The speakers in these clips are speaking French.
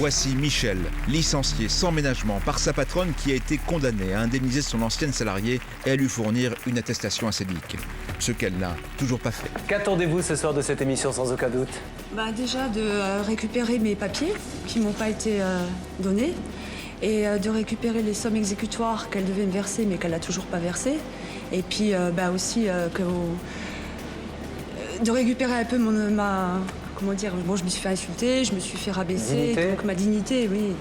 Voici Michel, licencié sans ménagement par sa patronne qui a été condamnée à indemniser son ancienne salariée et à lui fournir une attestation acédique. Ce qu'elle n'a toujours pas fait. Qu'attendez-vous ce soir de cette émission sans aucun doute? Déjà de récupérer mes papiers qui ne m'ont pas été donnés et de récupérer les sommes exécutoires qu'elle devait me verser mais qu'elle n'a toujours pas versées. Et puis aussi de récupérer un peu comment dire, bon, je me suis fait insulter, je me suis fait rabaisser, donc ma dignité, oui.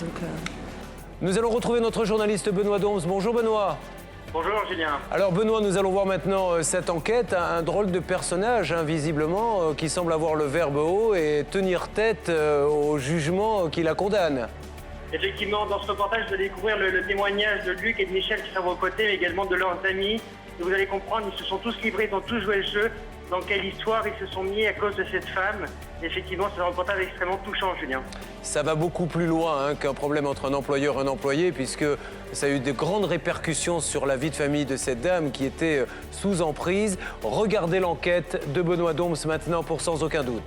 Nous allons retrouver notre journaliste Benoît Doms. Bonjour Benoît. Bonjour Julien. Alors Benoît, nous allons voir maintenant cette enquête. Un drôle de personnage, visiblement, qui semble avoir le verbe haut et tenir tête au jugement qui la condamne. Effectivement, dans ce reportage, vous allez découvrir le témoignage de Luc et de Michel qui sont à vos côtés, mais également de leurs amis. Et vous allez comprendre, ils se sont tous livrés, ils ont tous joué le jeu. Dans quelle histoire ils se sont mis à cause de cette femme. Et effectivement, c'est un reportage extrêmement touchant, Julien. Ça va beaucoup plus loin qu'un problème entre un employeur et un employé, puisque ça a eu de grandes répercussions sur la vie de famille de cette dame qui était sous emprise. Regardez l'enquête de Benoît Doms maintenant pour Sans aucun doute.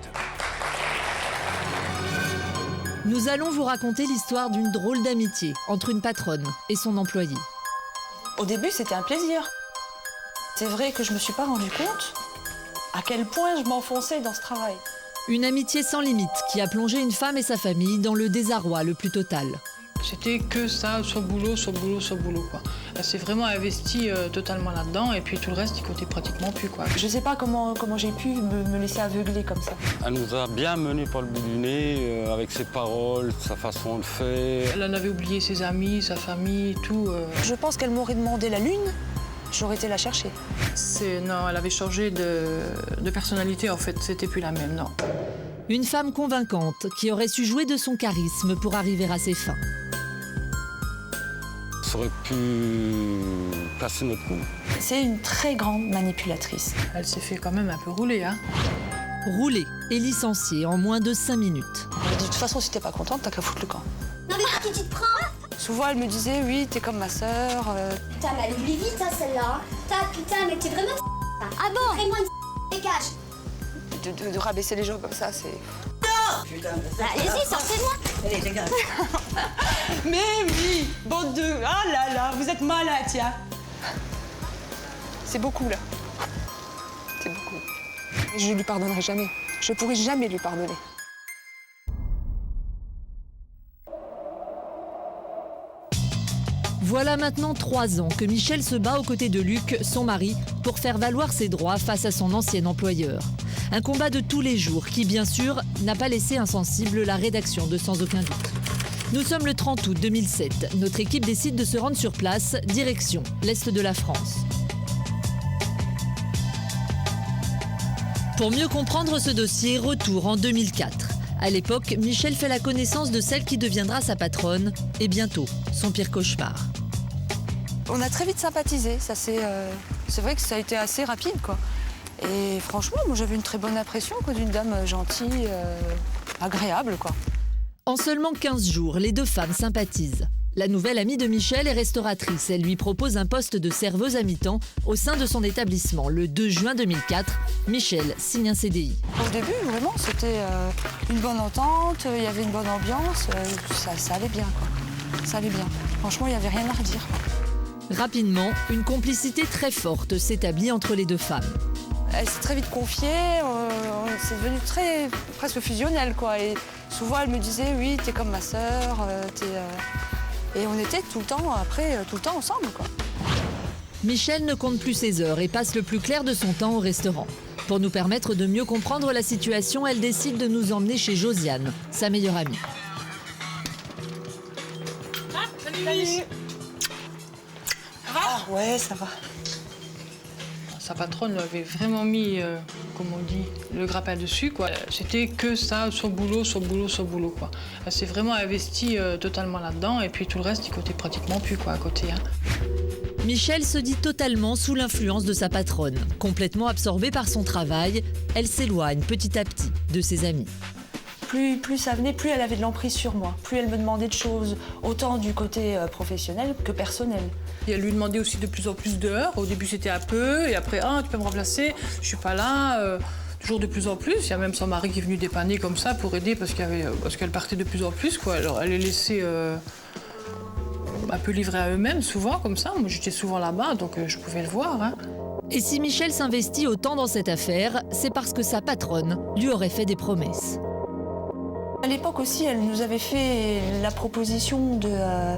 Nous allons vous raconter l'histoire d'une drôle d'amitié entre une patronne et son employé. Au début, c'était un plaisir. C'est vrai que je me suis pas rendu compte à quel point je m'enfonçais dans ce travail. Une amitié sans limite qui a plongé une femme et sa famille dans le désarroi le plus total. C'était que ça, sur boulot, sur boulot, sur boulot, quoi. Elle s'est vraiment investie totalement là-dedans et puis tout le reste, il comptait pratiquement plus, quoi. Je sais pas comment j'ai pu me laisser aveugler comme ça. Elle nous a bien menés par le bout du nez, avec ses paroles, sa façon de faire. Elle en avait oublié ses amis, sa famille, tout. Je pense qu'elle m'aurait demandé la lune, j'aurais été la chercher. Non, elle avait changé de personnalité, en fait, c'était plus la même, non. Une femme convaincante qui aurait su jouer de son charisme pour arriver à ses fins. Ça aurait pu casser notre coup. C'est une très grande manipulatrice. Elle s'est fait quand même un peu rouler, hein. Roulée et licenciée en moins de 5 minutes. De toute façon, si t'es pas contente, t'as qu'à foutre le camp. Non mais qui tu te prends? Souvent, elle me disait, oui, t'es comme ma sœur. Putain, mais elle oublie vite, hein, celle-là. Putain, mais t'es vraiment Ah bon? Fais-moi une dégage. De rabaisser les gens comme ça, c'est... Putain. Allez-y, sortez-moi. Allez, dégage. Mais oui, bande de... Ah là là, vous êtes malade, tiens. C'est beaucoup, là. C'est beaucoup. Je lui pardonnerai jamais. Je pourrai jamais lui pardonner. Voilà maintenant 3 ans que Michel se bat aux côtés de Luc, son mari, pour faire valoir ses droits face à son ancien employeur. Un combat de tous les jours qui, bien sûr, n'a pas laissé insensible la rédaction de Sans aucun doute. Nous sommes le 30 août 2007. Notre équipe décide de se rendre sur place, direction l'Est de la France. Pour mieux comprendre ce dossier, retour en 2004. À l'époque, Michel fait la connaissance de celle qui deviendra sa patronne et bientôt son pire cauchemar. On a très vite sympathisé, ça c'est vrai que ça a été assez rapide, quoi. Et franchement, moi j'avais une très bonne impression d'une dame gentille, agréable, quoi. En seulement 15 jours, les deux femmes sympathisent. La nouvelle amie de Michel est restauratrice. Elle lui propose un poste de serveuse à mi-temps au sein de son établissement. Le 2 juin 2004, Michel signe un CDI. Au début, vraiment, c'était une bonne entente, il y avait une bonne ambiance, ça allait bien, quoi. Ça allait bien. Franchement, il n'y avait rien à redire, quoi. Rapidement, une complicité très forte s'établit entre les deux femmes. Elle s'est très vite confiée, c'est devenu presque fusionnel, quoi. Et souvent, elle me disait, oui, t'es comme ma sœur, Et on était tout le temps ensemble, quoi. Michel ne compte plus ses heures et passe le plus clair de son temps au restaurant. Pour nous permettre de mieux comprendre la situation, elle décide de nous emmener chez Josiane, sa meilleure amie. Salut. Ça va? Ah ouais, ça va. Sa patronne lui avait vraiment mis, comme on dit, le grappin dessus, quoi. C'était que ça, sur boulot, sur boulot, sur boulot, quoi. Elle s'est vraiment investie totalement là-dedans et puis tout le reste, il comptait pratiquement plus, quoi, à côté, hein. Michel se dit totalement sous l'influence de sa patronne. Complètement absorbée par son travail, elle s'éloigne petit à petit de ses amis. Plus ça venait, plus elle avait de l'emprise sur moi. Plus elle me demandait de choses, autant du côté professionnel que personnel. Et elle lui demandait aussi de plus en plus d'heures. Au début, c'était un peu, et après, ah, tu peux me remplacer, je suis pas là. toujours de plus en plus. Il y a même son mari qui est venu dépanner comme ça pour aider parce qu'elle partait de plus en plus, quoi. Alors elle les laissait un peu livrés à eux-mêmes, souvent comme ça. Moi j'étais souvent là-bas, donc je pouvais le voir. Hein. Et si Michel s'investit autant dans cette affaire, c'est parce que sa patronne lui aurait fait des promesses. À l'époque aussi, elle nous avait fait la proposition de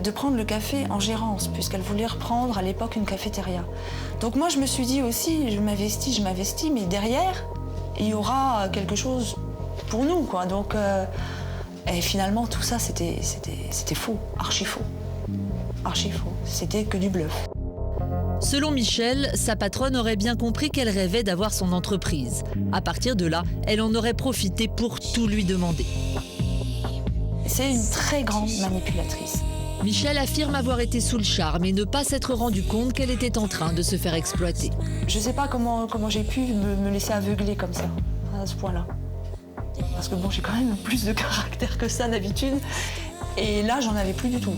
prendre le café en gérance, puisqu'elle voulait reprendre à l'époque une cafétéria. Donc moi, je me suis dit aussi, je m'investis, mais derrière, il y aura quelque chose pour nous, quoi. Donc, et finalement, tout ça, c'était faux, archi faux. Archi faux. C'était que du bluff. Selon Michel, sa patronne aurait bien compris qu'elle rêvait d'avoir son entreprise. À partir de là, elle en aurait profité pour tout lui demander. C'est une très grande manipulatrice. Michel affirme avoir été sous le charme et ne pas s'être rendu compte qu'elle était en train de se faire exploiter. Je ne sais pas comment j'ai pu me laisser aveugler comme ça, à ce point-là. Parce que bon, j'ai quand même plus de caractère que ça d'habitude. Et là, j'en avais plus du tout.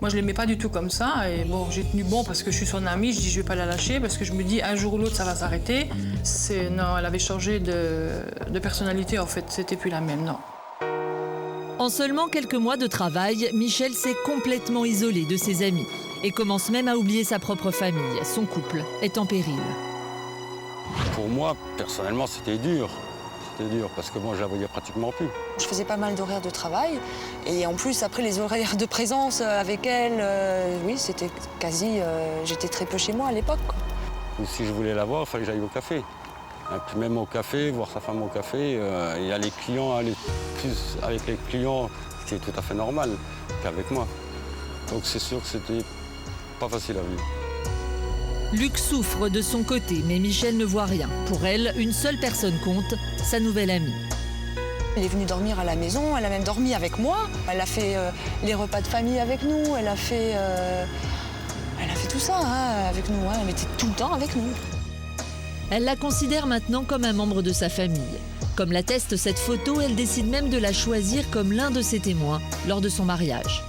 Moi, je l'aimais pas du tout comme ça. Et bon, j'ai tenu bon parce que je suis son amie. Je dis, je vais pas la lâcher parce que je me dis, un jour ou l'autre, ça va s'arrêter. Non, elle avait changé de personnalité, en fait. C'était plus la même, non. En seulement quelques mois de travail, Michel s'est complètement isolé de ses amis et commence même à oublier sa propre famille. Son couple est en péril. Pour moi, personnellement, c'était dur. C'était dur parce que moi, je la voyais pratiquement plus. Je faisais pas mal d'horaires de travail. Et en plus, après les horaires de présence avec elle, oui, c'était quasi... j'étais très peu chez moi à l'époque. Ou si je voulais la voir, il fallait que j'aille au café. Et puis même au café, voir sa femme au café, il y a les clients, aller plus avec les clients, c'était tout à fait normal qu'avec moi. Donc c'est sûr que c'était pas facile à vivre. Luc souffre de son côté, mais Michel ne voit rien. Pour elle, une seule personne compte, sa nouvelle amie. Elle est venue dormir à la maison, elle a même dormi avec moi. Elle a fait les repas de famille avec nous, elle a fait tout ça avec nous. Hein. Elle était tout le temps avec nous. Elle la considère maintenant comme un membre de sa famille. Comme l'atteste cette photo, elle décide même de la choisir comme l'un de ses témoins lors de son mariage.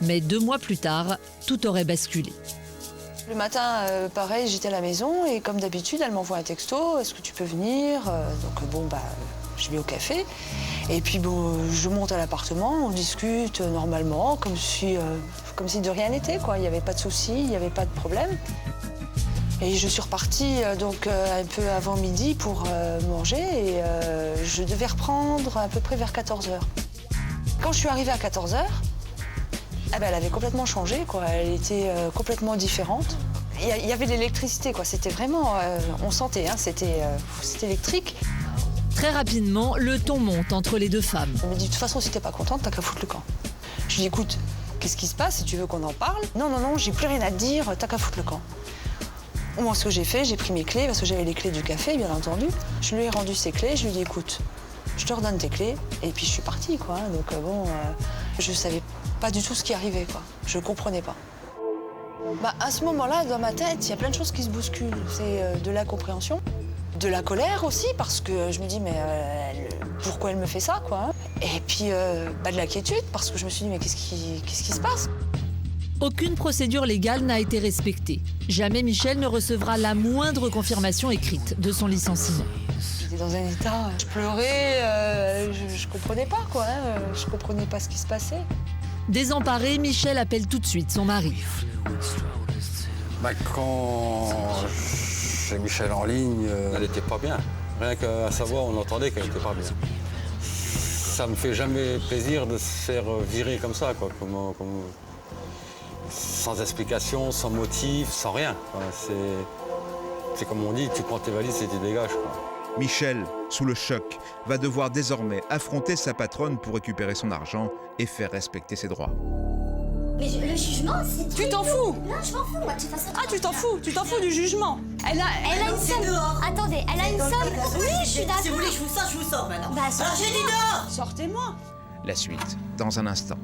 Mais 2 mois plus tard, tout aurait basculé. Le matin, pareil, j'étais à la maison et comme d'habitude, elle m'envoie un texto. Est-ce que tu peux venir? Donc bon, je vais au café. Et puis bon, je monte à l'appartement, on discute normalement, comme si de rien n'était, quoi. Il n'y avait pas de souci, il n'y avait pas de problème. Et je suis repartie donc un peu avant midi pour manger et je devais reprendre à peu près vers 14h. Quand je suis arrivée à 14h, elle avait complètement changé, quoi. Elle était complètement différente. Il y avait de l'électricité, quoi. C'était vraiment, on sentait, hein, c'était électrique. Très rapidement, le ton monte entre les deux femmes. Elle me dit, de toute façon, si t'es pas contente, t'as qu'à foutre le camp. Je lui dis, écoute, qu'est-ce qui se passe? Si tu veux qu'on en parle? Non, j'ai plus rien à te dire, t'as qu'à foutre le camp. Moi, ce que j'ai fait, j'ai pris mes clés, parce que j'avais les clés du café, bien entendu. Je lui ai rendu ses clés, je lui ai dit, écoute, je te redonne tes clés, et puis je suis partie, quoi. Donc je savais pas du tout ce qui arrivait, quoi. Je comprenais pas. À ce moment-là, dans ma tête, il y a plein de choses qui se bousculent. C'est de l'incompréhension, de la colère aussi, parce que je me dis, mais pourquoi elle me fait ça, quoi. Et puis de l'inquiétude, parce que je me suis dit, mais qu'est-ce qui se passe? Aucune procédure légale n'a été respectée. Jamais Michel ne recevra la moindre confirmation écrite de son licenciement. J'étais dans un état, je pleurais, je comprenais pas, quoi. Je comprenais pas ce qui se passait. Désemparé, Michel appelle tout de suite son mari. Quand j'ai Michel en ligne, elle n'était pas bien. Rien qu'à savoir, on entendait qu'elle n'était pas bien. Ça me fait jamais plaisir de se faire virer comme ça, quoi. Sans explication, sans motif, sans rien. C'est comme on dit, tu prends tes valises et tu dégages, quoi. Michel, sous le choc, va devoir désormais affronter sa patronne pour récupérer son argent et faire respecter ses droits. Mais le jugement, c'est... Tu t'en fous? Non, je m'en fous, moi, de toute façon. Ah, tu t'en fous du jugement? Elle a une somme. Attendez, elle a une somme. Oui, je suis d'accord. Si vous voulez que je vous sors maintenant. Alors j'ai dit dehors. Sortez-moi. La suite, dans un instant.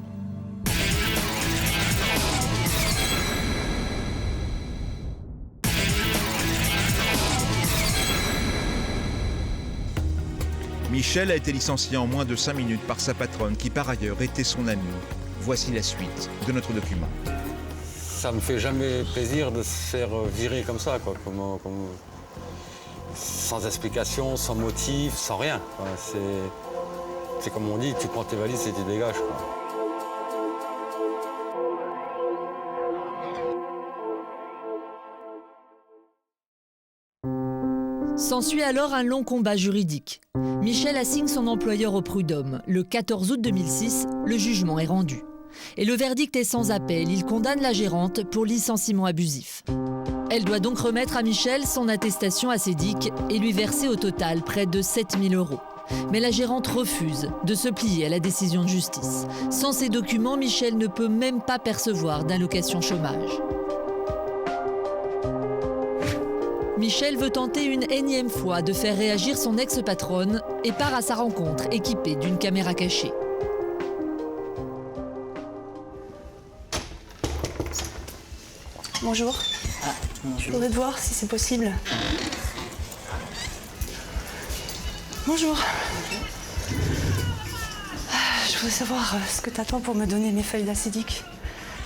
Michel a été licencié en moins de 5 minutes par sa patronne qui par ailleurs était son amie. Voici la suite de notre document. ça me fait jamais plaisir de se faire virer comme ça, quoi. Sans explication, sans motif, sans rien. C'est comme on dit, tu prends tes valises et tu dégages, quoi. S'ensuit alors un long combat juridique. Michel assigne son employeur au prud'homme. Le 14 août 2006, le jugement est rendu. Et le verdict est sans appel. Il condamne la gérante pour licenciement abusif. Elle doit donc remettre à Michel son attestation acédique et lui verser au total près de 7 000 €. Mais la gérante refuse de se plier à la décision de justice. Sans ces documents, Michel ne peut même pas percevoir d'allocation chômage. Michel veut tenter une énième fois de faire réagir son ex-patronne et part à sa rencontre équipée d'une caméra cachée. Bonjour. Je voudrais te voir si c'est possible. Bonjour. Je voudrais savoir ce que t'attends pour me donner mes feuilles d'acédique.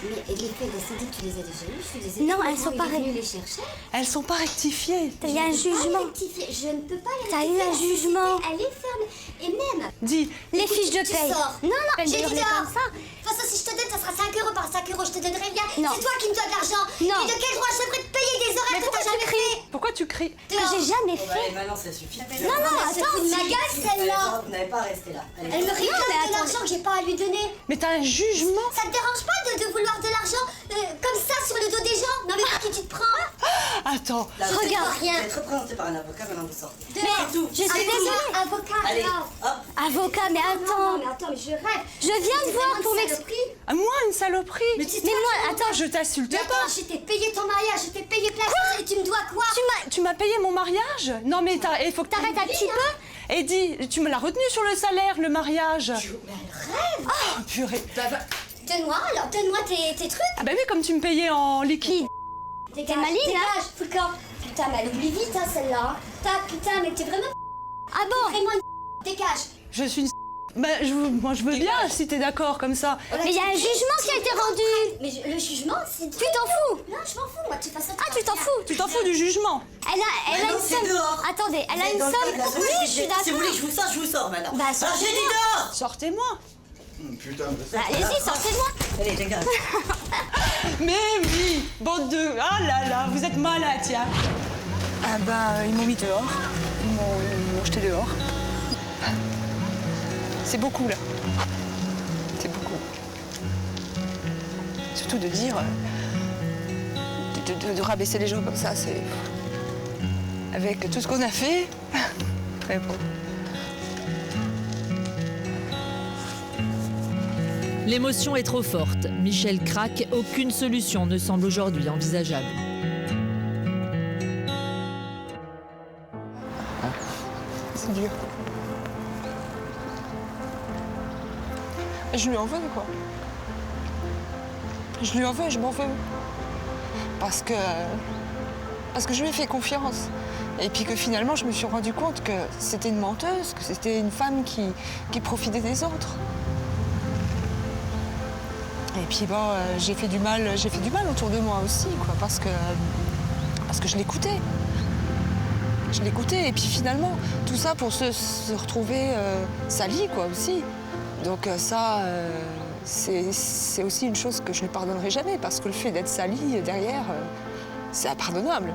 Mais les feuilles d'acédique, tu les as déjà eues? Je suis désolée. Non, elles sont pas les chercher. Elles sont pas rectifiées. Il y a un jugement. Je ne peux pas les rectifier. T'as eu un jugement. Elle est ferme. Et même... Dis. Les fiches de paye. Non, j'ai dit dehors. comme ça. De toute façon, si je te donne, ça sera 5 € par 5 €. Je te donnerai rien. Non. C'est toi qui me dois de l'argent. Non. Et de quel droit je devrais te payer des horaires que t'as jamais fait? Pourquoi tu cries? Que j'ai jamais fait. Allez, maintenant ça suffit. Non, attends, ma gueule, celle-là. Vous n'avez pas à rester là. Allez. Elle me réclame de l'argent que j'ai pas à lui donner. Mais t'as un jugement. Ça te dérange pas de vouloir de l'argent comme ça sur le dos des gens? Non, mais pour qui tu te prends? Attends. Regarde rien. Vous êtes représenté par un avocat, maintenant vous sortez. Mais tout. je suis désolée, avocat. Allez, alors. hop. Avocat, mais attends. Mais attends, mais je rêve. Je viens de voir pour m'expliquer. Moi, une saloperie. Mais moi, attends, Je t'insulte pas. attends, je t'ai payé ton mariage, je t'ai payé plein de choses et tu me dois quoi? Tu m'as payé mon mariage? Non, mais il faut que T'arrêtes un petit peu? Et dis, tu me l'as retenu sur le salaire, le mariage. Mais elle rêve. Oh, purée. Donne-moi, alors donne-moi tes trucs. Ah bah oui, comme tu me payais en liquide. Dégage, maline, dégage, Foucan. Putain, mais elle oublie vite, hein, celle-là. Putain, mais t'es vraiment... Ah bon? Vraiment dégage. Je suis une... Bah, moi, je veux bien, si t'es d'accord, comme ça. Mais il y a un jugement qui a été rendu. Mais le jugement, c'est... Tu t'en fous? Non, je m'en fous, moi, tu fasses ça. Ah, tu t'en fous? Tu t'en fous du jugement? Elle a une somme... Attendez, elle a une somme... Oui, je suis d'accord. Si vous voulez que je vous sors maintenant. Bah, Alors j'ai dit dehors. Sortez-moi. Putain, bah, allez-y, sortez-moi. Allez, dégage. Mais oui, bande de... Ah là là, vous êtes malade, tiens. Ah bah, ils m'ont mis dehors. Ils m'ont jeté dehors. C'est beaucoup, là. C'est beaucoup. Surtout de dire... De rabaisser les gens comme ça, c'est... Avec tout ce qu'on a fait... Très bon. L'émotion est trop forte. Michel craque. Aucune solution ne semble aujourd'hui envisageable. C'est dur. Je lui en veux, quoi. Je lui en veux, je m'en veux. Parce que je lui ai fait confiance. Et puis que finalement, je me suis rendu compte que c'était une menteuse, que c'était une femme qui profitait des autres. Et puis bon, j'ai fait du mal autour de moi aussi, quoi, parce que je l'écoutais. Je l'écoutais, et puis finalement, tout ça pour se retrouver sali, quoi, aussi. Donc ça, c'est aussi une chose que je ne pardonnerai jamais, parce que le fait d'être sali derrière, c'est impardonnable.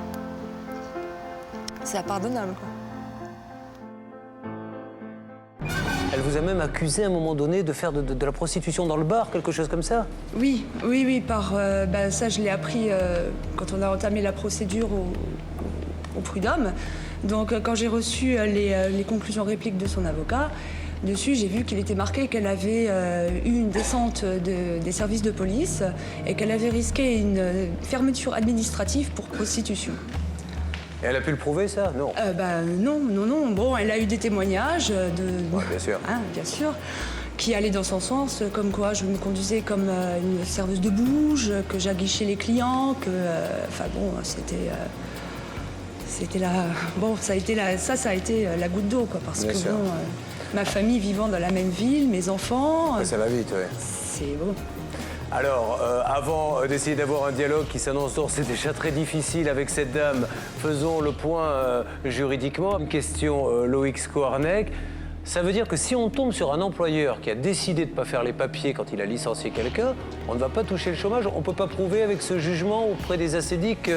C'est impardonnable, quoi. Elle vous a même accusé à un moment donné de faire de la prostitution dans le bar, quelque chose comme ça? Oui, ça je l'ai appris quand on a entamé la procédure au prud'homme. Donc quand j'ai reçu les conclusions répliques de son avocat, dessus j'ai vu qu'il était marqué qu'elle avait eu une descente des services de police et qu'elle avait risqué une fermeture administrative pour prostitution. Et elle a pu le prouver, ça? Non. Non. Bon, elle a eu des témoignages Ouais, bien sûr. Hein, bien sûr, qui allaient dans son sens, comme quoi je me conduisais comme une serveuse de bouge, que j'aguichais les clients, que... c'était la... Bon, ça a été la goutte d'eau, quoi, parce bien que sûr. bon, ma famille vivant dans la même ville, mes enfants... Ça va vite, ouais. C'est bon. Alors, avant d'essayer d'avoir un dialogue qui s'annonce c'est déjà très difficile avec cette dame, faisons le point juridiquement. Une question, Loïc Skoarnek. Ça veut dire que si on tombe sur un employeur qui a décidé de ne pas faire les papiers quand il a licencié quelqu'un, on ne va pas toucher le chômage. On ne peut pas prouver avec ce jugement auprès des ACEDIC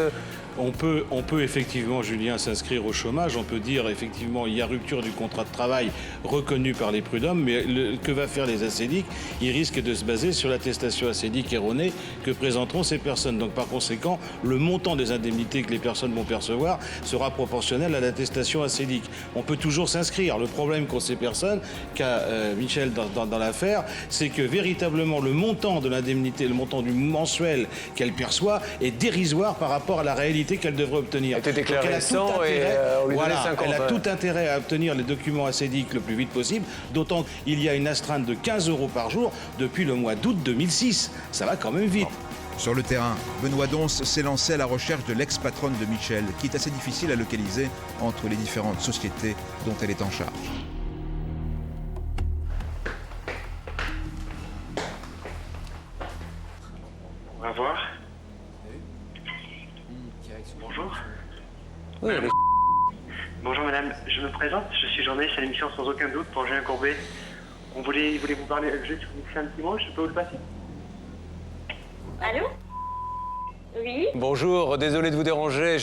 On peut effectivement, Julien, s'inscrire au chômage. On peut dire effectivement il y a rupture du contrat de travail reconnu par les prud'hommes, mais que va faire les ACEDIC? Ils risquent de se baser sur l'attestation ACEDIC erronée que présenteront ces personnes. Donc par conséquent, le montant des indemnités que les personnes vont percevoir sera proportionnel à l'attestation ACEDIC. On peut toujours s'inscrire. Le problème qu'ont ces personnes, qu'a Michel dans l'affaire, c'est que véritablement le montant de l'indemnité, le montant du mensuel qu'elle perçoit est dérisoire par rapport à la réalité qu'elle devrait obtenir. Elle était déclarée 100 et on lui donnait 50. Elle a tout intérêt à obtenir les documents ACEDIC le plus vite possible, d'autant qu'il y a une astreinte de 15 € par jour depuis le mois d'août 2006. Ça va quand même vite. Sur le terrain, Benoît Donse s'est lancé à la recherche de l'ex-patronne de Michel, qui est assez difficile à localiser entre les différentes sociétés dont elle est en charge. Au revoir. Bonjour. Oui, Bonjour madame, je me présente, je suis journaliste à l'émission Sans aucun doute pour Julien Courbet. Il voulait vous parler, juste vous faire un petit mot, je peux vous le passer? Allô? Oui? Bonjour, désolé de vous déranger.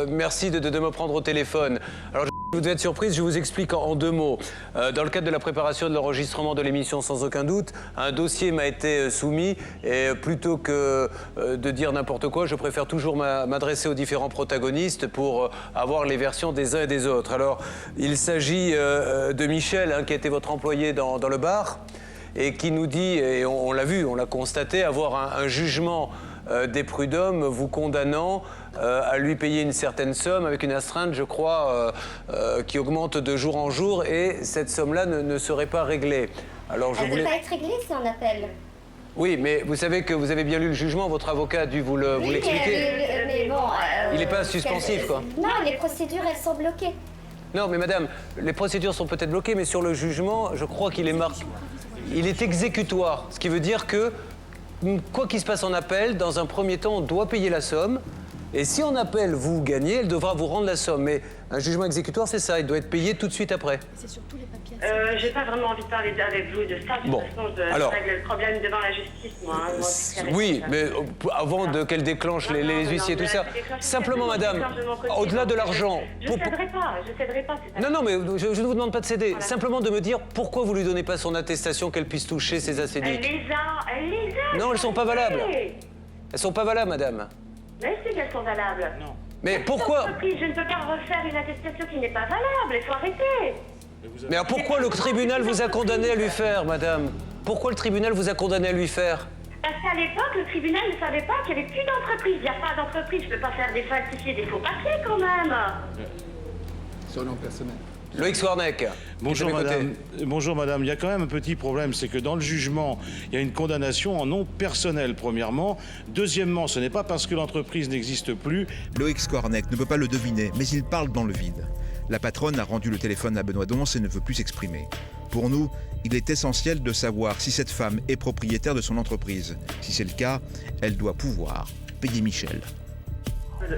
Merci de me prendre au téléphone. Alors, vous devez être surprise, je vous explique en 2 mots. Dans le cadre de la préparation de l'enregistrement de l'émission Sans aucun doute, un dossier m'a été soumis et plutôt que de dire n'importe quoi, je préfère toujours m'adresser aux différents protagonistes pour avoir les versions des uns et des autres. Alors, il s'agit de Michel, qui a été votre employé dans le bar et qui nous dit, et on l'a vu, on l'a constaté, avoir un jugement des prud'hommes vous condamnant à lui payer une certaine somme avec une astreinte, je crois, qui augmente de jour en jour et cette somme-là ne serait pas réglée. Alors, Elle ne peut pas être réglée si on appelle. Oui, mais vous savez que vous avez bien lu le jugement, votre avocat a dû vous l'expliquer. Mais bon... Il n'est pas suspensif, quoi. Non, les procédures, elles sont bloquées. Non, mais madame, les procédures sont peut-être bloquées, mais sur le jugement, je crois qu'il est marqué. Il est exécutoire, ce qui veut dire que quoi qu'il se passe en appel, dans un premier temps, on doit payer la somme. Et si en appel, vous gagnez, elle devra vous rendre la somme. Mais un jugement exécutoire, c'est ça, il doit être payé tout de suite après. C'est surtout les papiers. J'ai pas vraiment envie de parler avec vous de ça. De toute façon, je règle le problème devant la justice, moi. Oui, mais avant qu'elle déclenche les huissiers et tout ça. Simplement, madame, au-delà de l'argent... Je céderai pas. Non, mais je ne vous demande pas de céder. Voilà. Simplement de me dire pourquoi vous lui donnez pas son attestation qu'elle puisse toucher ses ACEDIC. Elle les a. Non, elles sont pas valables. Elles sont pas valables, madame. Mais c'est qu'elles sont valables. Non. Mais pourquoi? Je ne peux pas refaire une attestation qui n'est pas valable. Il faut arrêter. Mais alors pourquoi le tribunal vous a condamné à lui faire, madame? Pourquoi le tribunal vous a condamné à lui faire? Parce qu'à l'époque, le tribunal ne savait pas qu'il n'y avait plus d'entreprise. Il n'y a pas d'entreprise. Je ne peux pas faire falsifier des faux papiers quand même. Sur le nom personnel. Loïc Skoarnek. Bonjour madame. Bonjour madame. Il y a quand même un petit problème, c'est que dans le jugement, il y a une condamnation en nom personnel, premièrement. Deuxièmement, ce n'est pas parce que l'entreprise n'existe plus. Loïc Skoarnek ne peut pas le deviner, mais il parle dans le vide. La patronne a rendu le téléphone à Benoît Donse et ne veut plus s'exprimer. Pour nous, il est essentiel de savoir si cette femme est propriétaire de son entreprise. Si c'est le cas, elle doit pouvoir payer Michel.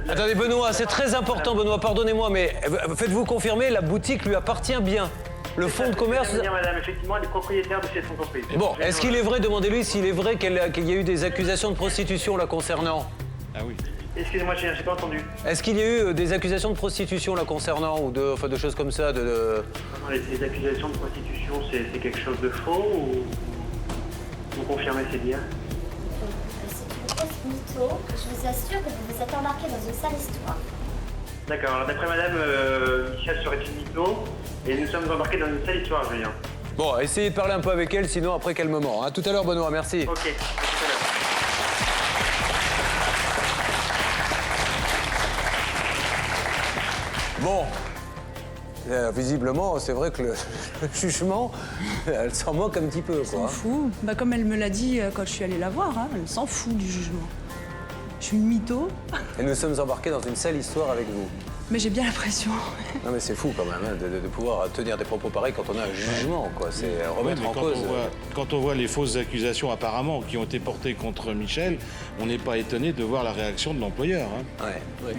Attendez, Benoît, c'est très important, Benoît, pardonnez-moi, mais faites-vous confirmer, la boutique lui appartient bien. Le fonds de commerce... Madame, effectivement, elle est propriétaire de cette entreprise. Bon, est-ce qu'il est vrai, demandez-lui s'il est vrai qu'il y a eu des accusations de prostitution la concernant? Ah oui. Excusez-moi, j'ai pas entendu. Est-ce qu'il y a eu des accusations de prostitution la concernant ou de choses comme ça Les accusations de prostitution, c'est quelque chose de faux ou vous confirmez c'est bien? C'est une grosse mytho. Je vous assure que vous vous êtes embarqué dans une sale histoire. D'accord, alors d'après madame, Michel serait une mytho et nous sommes embarqués dans une sale histoire, Julien. Bon, essayez de parler un peu avec elle, sinon après qu'elle me ment. À tout à l'heure, Benoît, merci. Ok, à tout à l'heure. Bon, visiblement, c'est vrai que le jugement, elle s'en moque un petit peu, quoi. Elle s'en fout. Comme elle me l'a dit quand je suis allée la voir, elle s'en fout du jugement. Je suis une mytho. Et nous sommes embarqués dans une sale histoire avec vous. Mais j'ai bien l'impression. Non mais c'est fou quand même hein, de pouvoir tenir des propos pareils quand on a un jugement, quoi. C'est remettre en cause. Quand on voit les fausses accusations apparemment qui ont été portées contre Michel, on n'est pas étonné de voir la réaction de l'employeur. Hein. Ouais.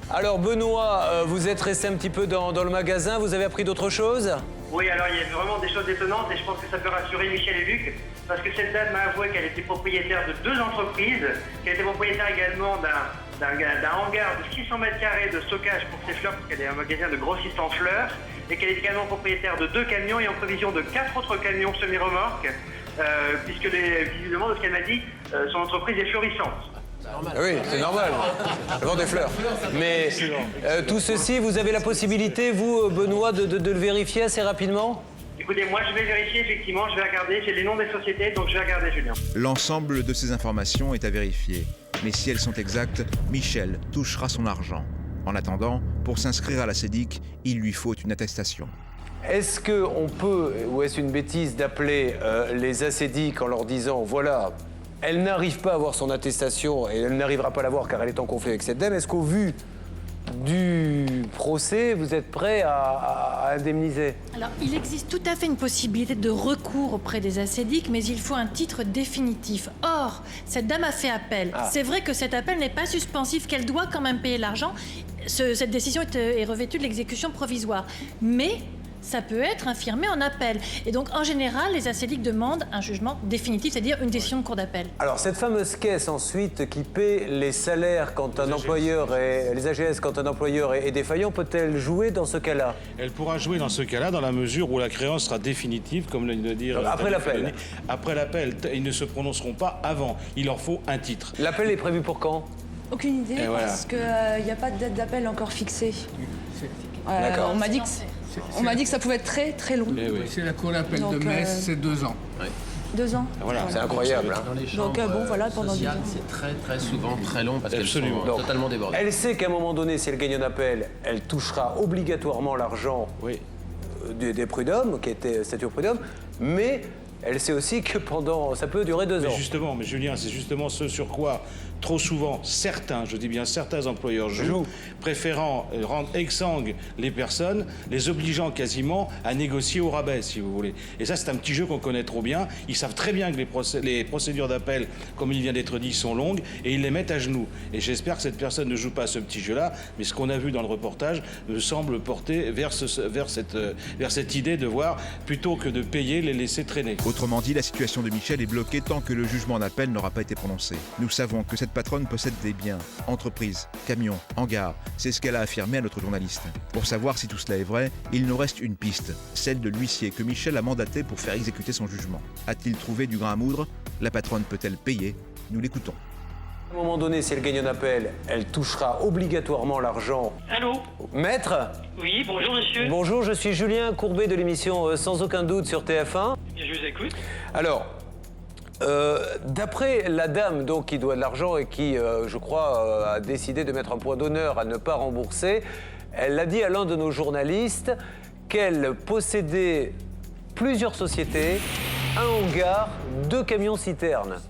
Alors Benoît, vous êtes resté un petit peu dans le magasin, vous avez appris d'autres choses? Oui, alors il y a vraiment des choses étonnantes et je pense que ça peut rassurer Michel et Luc parce que cette dame m'a avoué qu'elle était propriétaire de 2 entreprises, qu'elle était propriétaire également d'un hangar de 600 mètres carrés de stockage pour ses fleurs parce qu'elle est un magasin de grossistes en fleurs et qu'elle est également propriétaire de 2 camions et en prévision de 4 autres camions semi-remorques puisque visiblement, de ce qu'elle m'a dit, son entreprise est florissante. Oui, c'est normal. Elle vend des fleurs. Mais tout ceci, vous avez la possibilité, vous, Benoît, de le vérifier assez rapidement? Écoutez, moi je vais vérifier, effectivement, je vais regarder, j'ai les noms des sociétés, donc je vais regarder, Julien. L'ensemble de ces informations est à vérifier. Mais si elles sont exactes, Michel touchera son argent. En attendant, pour s'inscrire à la CEDIC, il lui faut une attestation. Est-ce qu'on peut, ou est-ce une bêtise d'appeler les ACEDIC en leur disant, voilà, elle n'arrive pas à avoir son attestation et elle n'arrivera pas à l'avoir car elle est en conflit avec cette dame. Est-ce qu'au vu du procès, vous êtes prêt à indemniser? Alors, il existe tout à fait une possibilité de recours auprès des ACEDIC, mais il faut un titre définitif. Or, cette dame a fait appel. C'est vrai que cet appel n'est pas suspensif, qu'elle doit quand même payer l'argent. Cette décision est revêtue de l'exécution provisoire. Mais ça peut être infirmé en appel. Et donc, en général, les ACEDIC demandent un jugement définitif, c'est-à-dire une décision de cour d'appel. Alors, cette fameuse caisse, ensuite, qui paie les salaires quand un employeur est... Les AGS, quand un employeur est défaillant, peut-elle jouer dans ce cas-là? Elle pourra jouer dans ce cas-là, dans la mesure où la créance sera définitive, comme vient de dire... Donc, après l'appel? Après l'appel. Ils ne se prononceront pas avant. Il leur faut un titre. L'appel est prévu pour quand? Aucune idée, parce qu'il n'y a pas de date d'appel encore fixée. D'accord. On m'a dit que ça pouvait être très très long. C'est la cour d'appel de Metz, c'est 2 ans. 2 ans. Voilà, c'est incroyable. Dans les chambres, donc bon, voilà, pendant 2 ans. C'est très souvent très long parce qu'elles sont totalement débordées. Elle sait qu'à un moment donné, si elle gagne un appel, elle touchera obligatoirement l'argent des prud'hommes, qui étaient statut prud'homme, mais elle sait aussi que ça peut durer 2 ans. Justement, mais Julien, c'est justement ce sur quoi, trop souvent, certains employeurs jouent, préférant rendre exsangues les personnes, les obligeant quasiment à négocier au rabais, si vous voulez. Et ça, c'est un petit jeu qu'on connaît trop bien. Ils savent très bien que les procédures d'appel, comme il vient d'être dit, sont longues, et ils les mettent à genoux. Et j'espère que cette personne ne joue pas ce petit jeu-là, mais ce qu'on a vu dans le reportage me semble porter vers cette idée de voir, plutôt que de payer, les laisser traîner. Autrement dit, la situation de Michel est bloquée tant que le jugement d'appel n'aura pas été prononcé. Nous savons que cette patronne possède des biens, entreprises, camions, hangars. C'est ce qu'elle a affirmé à notre journaliste. Pour savoir si tout cela est vrai, il nous reste une piste, celle de l'huissier que Michel a mandaté pour faire exécuter son jugement. A-t-il trouvé du grain à moudre? La patronne peut-elle payer? Nous l'écoutons. À un moment donné, si elle gagne un appel, elle touchera obligatoirement l'argent. Allô? Maître? Oui, bonjour monsieur. Bonjour, je suis Julien Courbet de l'émission Sans aucun doute sur TF1. Je vous écoute. Alors, d'après la dame donc, qui doit de l'argent et qui, je crois, a décidé de mettre un point d'honneur à ne pas rembourser, elle a dit à l'un de nos journalistes qu'elle possédait plusieurs sociétés, un hangar, 2 camions-citernes.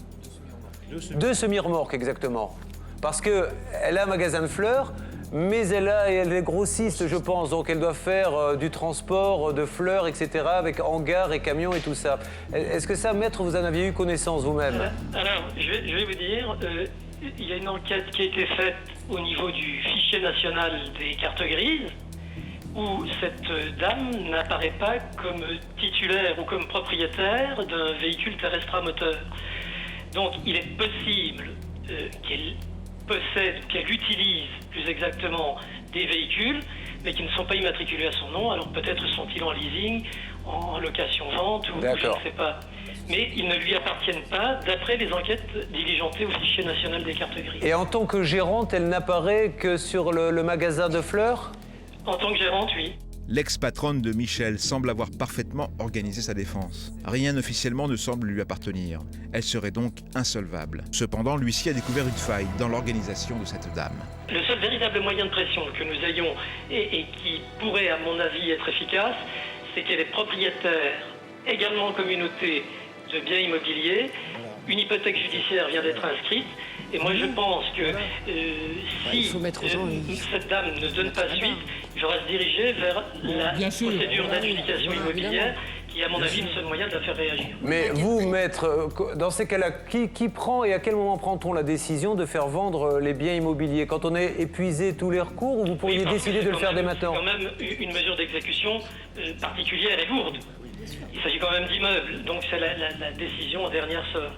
2 semi-remorques, exactement. Parce qu'elle a un magasin de fleurs, mais elle est grossiste, je pense, donc elle doit faire du transport de fleurs, etc., avec hangar et camions et tout ça. Est-ce que ça, maître, vous en aviez eu connaissance vous-même? Alors, je vais vous dire, il y a une enquête qui a été faite au niveau du fichier national des cartes grises, où cette dame n'apparaît pas comme titulaire ou comme propriétaire d'un véhicule terrestre à moteur. Donc, il est possible qu'elle possède, qu'elle utilise plus exactement des véhicules, mais qui ne sont pas immatriculés à son nom. Alors peut-être sont-ils en leasing, en location-vente, ou je ne sais pas. Mais ils ne lui appartiennent pas, d'après les enquêtes diligentées au fichier national des cartes grises. Et en tant que gérante, elle n'apparaît que sur le magasin de fleurs? En tant que gérante, oui. L'ex-patronne de Michel semble avoir parfaitement organisé sa défense. Rien officiellement ne semble lui appartenir. Elle serait donc insolvable. Cependant, l'huissier a découvert une faille dans l'organisation de cette dame. Le seul véritable moyen de pression que nous ayons et qui pourrait, à mon avis, être efficace, c'est qu'elle est propriétaire, également en communauté, de biens immobiliers une hypothèque judiciaire vient d'être inscrite. Et moi, je pense que si cette dame ne donne pas suite, il faudra se diriger vers la procédure d'adjudication immobilière, qui est, à mon avis, le seul moyen de la faire réagir. Mais vous, maître, dans ces cas-là, qui prend et à quel moment prend-on la décision de faire vendre les biens immobiliers? Quand on est épuisé tous les recours, ou vous pourriez décider de le faire dès maintenant? C'est quand même une mesure d'exécution particulière et lourde. Il s'agit quand même d'immeubles, donc c'est la décision en dernière sort.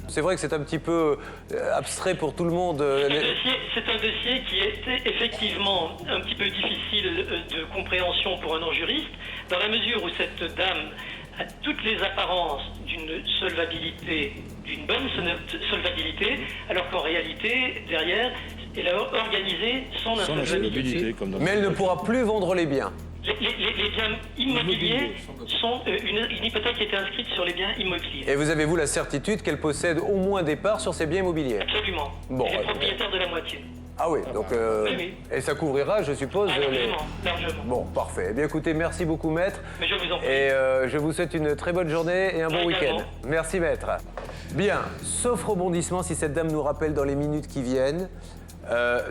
C'est vrai que c'est un petit peu abstrait pour tout le monde. C'est un dossier qui était effectivement un petit peu difficile de compréhension pour un non-juriste, dans la mesure où cette dame a toutes les apparences d'une solvabilité, d'une bonne solvabilité, alors qu'en réalité, derrière, elle a organisé son insolvabilité. Mais elle ne pourra plus vendre les biens. Les biens immobiliers sont une hypothèque qui a été inscrite sur les biens immobiliers. Et vous avez-vous la certitude qu'elle possède au moins des parts sur ces biens immobiliers? Absolument. Bon, elle est propriétaire de la moitié. Ah oui, donc oui. Et ça couvrira, je suppose. Largement. Bon, parfait. Eh bien, écoutez, merci beaucoup, maître. Mais je vous en prie. Et je vous souhaite une très bonne journée et un bon week-end. Merci, maître. Bien, sauf rebondissement, si cette dame nous rappelle dans les minutes qui viennent.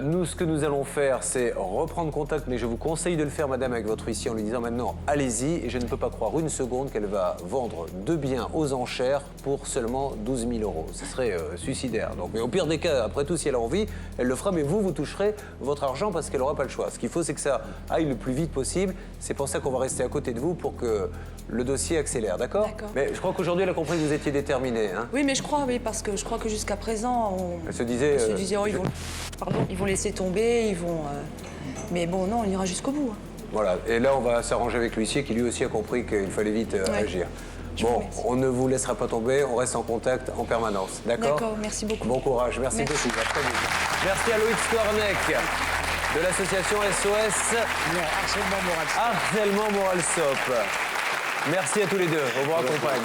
Nous, ce que nous allons faire, c'est reprendre contact, mais je vous conseille de le faire, madame, avec votre huissier, en lui disant maintenant, allez-y, et je ne peux pas croire une seconde qu'elle va vendre 2 biens aux enchères pour seulement 12 000 €. Ce serait suicidaire. Donc, mais au pire des cas, après tout, si elle a envie, elle le fera, mais vous toucherez votre argent parce qu'elle n'aura pas le choix. Ce qu'il faut, c'est que ça aille le plus vite possible. C'est pour ça qu'on va rester à côté de vous pour que le dossier accélère, d'accord? Mais je crois qu'aujourd'hui, elle a compris que vous étiez déterminé. Hein? Oui, mais parce que je crois que jusqu'à présent, elle se disait, oh, ils vont laisser tomber, ils vont... Mais bon, non, on ira jusqu'au bout. Voilà, et là, on va s'arranger avec l'huissier qui lui aussi a compris qu'il fallait vite agir. Bon, on ne vous laissera pas tomber, on reste en contact en permanence, d'accord? D'accord, merci beaucoup. Bon courage, merci beaucoup, à très vite. Merci à Loïc Stornek de l'association SOS Harcèlement Moral Stop. Merci à tous les deux, on vous accompagne.